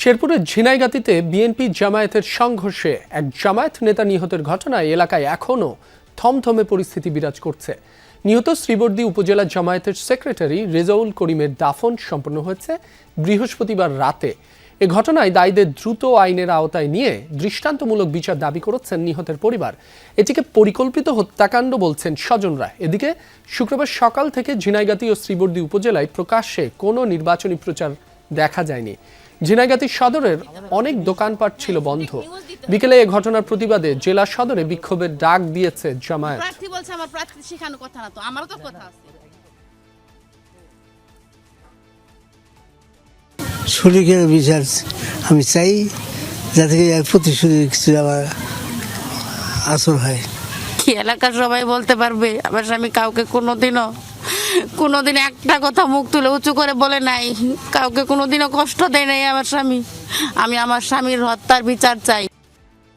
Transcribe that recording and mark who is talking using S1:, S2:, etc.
S1: শেরপুরের ঝিনাইগাতীতে বিএনপি জামায়াতের সংঘর্ষে এক জামায়াত নেতা নিহতের ঘটনায় এলাকায় এখনও থমথমে পরিস্থিতি বিরাজ করছে। নিহত শ্রীবর্দী উপজেলা জামায়াতের সেক্রেটারি রেজাউল করিমের দাফন সম্পন্ন হয়েছে বৃহস্পতিবার রাতে। এ ঘটনায় দায়ীদের দ্রুত আইনের আওতায় নিয়ে দৃষ্টান্তমূলক বিচার দাবি করেছেন নিহতের পরিবার। এটিকে পরিকল্পিত হত্যাকাণ্ড বলছেন স্বজনরা। এদিকে শুক্রবার সকাল থেকে ঝিনাইগাতী ও শ্রীবর্দী উপজেলায় প্রকাশ্যে কোনো নির্বাচনী প্রচার দেখা যায়নি। ঝিনাইগাতী সদরের অনেক দোকানপাট ছিল বন্ধ। বিকেলে এ ঘটনার প্রতিবাদে জেলা সদরে বিক্ষোভের ডাক দিয়েছে জামায়াত।
S2: প্রার্থী বলছে আমার প্রার্থী শেখানো কথা না, তো আমারও তো কথা আছে।
S3: সঠিকের বিচার আমি চাই, যাতে প্রতিশ্রুতি কিছু আবার আসল হয়।
S2: কি এলাকার সবাই বলতে পারবে আমার স্বামী কাউকে কোনোদিন একটা কথা মুখ তুলে উঁচু করে বলে নাই, কাউকে কোনোদিনও কষ্ট দেয় নাই আমার স্বামী। আমি আমার স্বামীর হত্যার বিচার চাই।